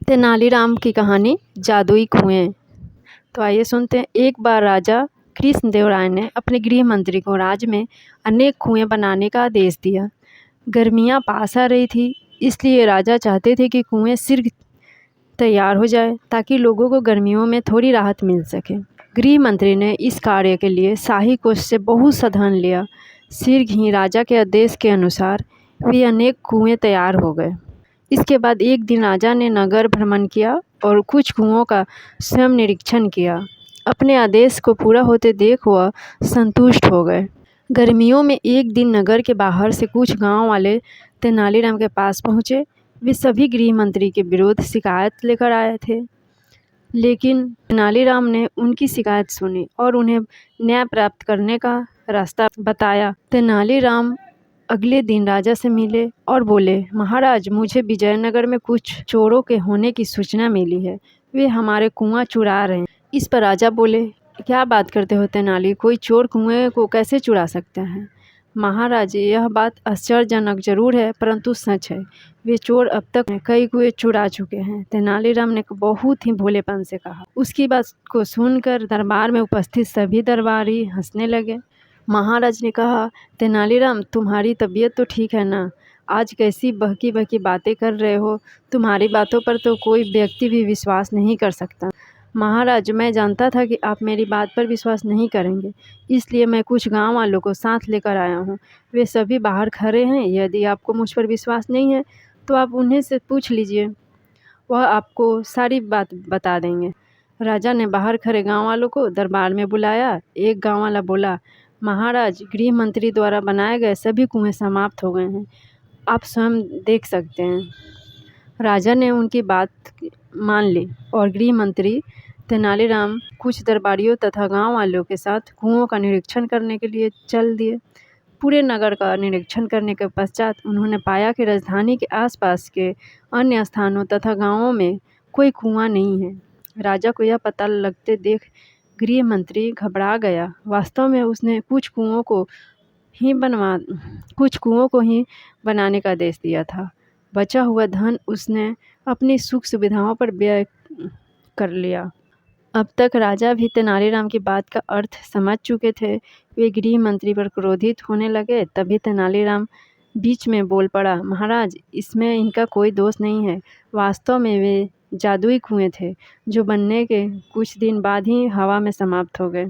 तेनालीराम की कहानी जादुई कुएं। तो आइए सुनते हैं। एक बार राजा कृष्णदेव राय ने अपने गृह मंत्री को राज्य में अनेक कुएं बनाने का आदेश दिया। गर्मियां पास आ रही थी, इसलिए राजा चाहते थे कि कुएं शीघ्र तैयार हो जाए ताकि लोगों को गर्मियों में थोड़ी राहत मिल सके। गृह मंत्री ने इस कार्य के लिए शाही कोष से बहुत सा धन लिया। शीघ्र ही राजा के आदेश के अनुसार वे अनेक कुएं तैयार हो गए। इसके बाद एक दिन राजा ने नगर भ्रमण किया और कुछ कुओं का स्वयं निरीक्षण किया। अपने आदेश को पूरा होते देख वह संतुष्ट हो गए। गर्मियों में एक दिन नगर के बाहर से कुछ गांव वाले तेनालीराम के पास पहुंचे। वे सभी गृह मंत्री के विरुद्ध शिकायत लेकर आए थे, लेकिन तेनालीराम ने उनकी शिकायत सुनी और उन्हें न्याय प्राप्त करने का रास्ता बताया। तेनालीराम अगले दिन राजा से मिले और बोले, महाराज, मुझे विजयनगर में कुछ चोरों के होने की सूचना मिली है। वे हमारे कुआं चुरा रहे हैं। इस पर राजा बोले, क्या बात करते हो तेनाली, कोई चोर कुएं को कैसे चुरा सकते हैं? महाराज, यह बात आश्चर्यजनक जरूर है, परंतु सच है। वे चोर अब तक कई कुएं चुरा चुके हैं। तेनालीराम ने बहुत ही भोलेपन से कहा। उसकी बात को सुनकर दरबार में उपस्थित सभी दरबारी हंसने लगे। महाराज ने कहा, तेनालीराम, तुम्हारी तबीयत तो ठीक है ना? आज कैसी बहकी बहकी बातें कर रहे हो? तुम्हारी बातों पर तो कोई व्यक्ति भी विश्वास नहीं कर सकता। महाराज, मैं जानता था कि आप मेरी बात पर विश्वास नहीं करेंगे, इसलिए मैं कुछ गांव वालों को साथ लेकर आया हूँ। वे सभी बाहर खड़े हैं। यदि आपको मुझ पर विश्वास नहीं है तो आप उन्हें से पूछ लीजिए, वह आपको सारी बात बता देंगे। राजा ने बाहर खड़े गांव वालों को दरबार में बुलाया। एक गांव वाला बोला, महाराज, गृह मंत्री द्वारा बनाए गए सभी कुएं समाप्त हो गए हैं, आप स्वयं देख सकते हैं। राजा ने उनकी बात मान ली और गृह मंत्री तेनालीराम कुछ दरबारियों तथा गांव वालों के साथ कुओं का निरीक्षण करने के लिए चल दिए। पूरे नगर का निरीक्षण करने के पश्चात उन्होंने पाया कि राजधानी के आसपास के अन्य स्थानों तथा गांवों में कोई कुआं नहीं है। राजा को यह पता लगते देख गृह मंत्री घबरा गया। वास्तव में उसने कुछ कुओं को ही बनाने का आदेश दिया था। बचा हुआ धन उसने अपनी सुख सुविधाओं पर व्यय कर लिया। अब तक राजा भी तेनालीराम की बात का अर्थ समझ चुके थे। वे गृह मंत्री पर क्रोधित होने लगे। तभी तेनालीराम बीच में बोल पड़ा, महाराज, इसमें इनका कोई दोष नहीं है। वास्तव में वे जादुई कुएं थे जो बनने के कुछ दिन बाद ही हवा में समाप्त हो गए।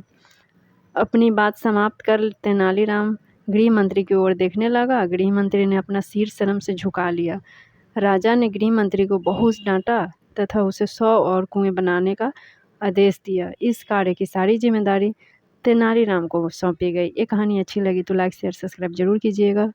अपनी बात समाप्त कर तेनालीराम गृह मंत्री की ओर देखने लगा। गृह मंत्री ने अपना सिर शर्म से झुका लिया। राजा ने गृह मंत्री को बहुत डांटा तथा उसे 100 और कुएं बनाने का आदेश दिया। इस कार्य की सारी जिम्मेदारी तेनालीराम को सौंपी गई। ये कहानी अच्छी लगी तो लाइक शेयर सब्सक्राइब जरूर कीजिएगा।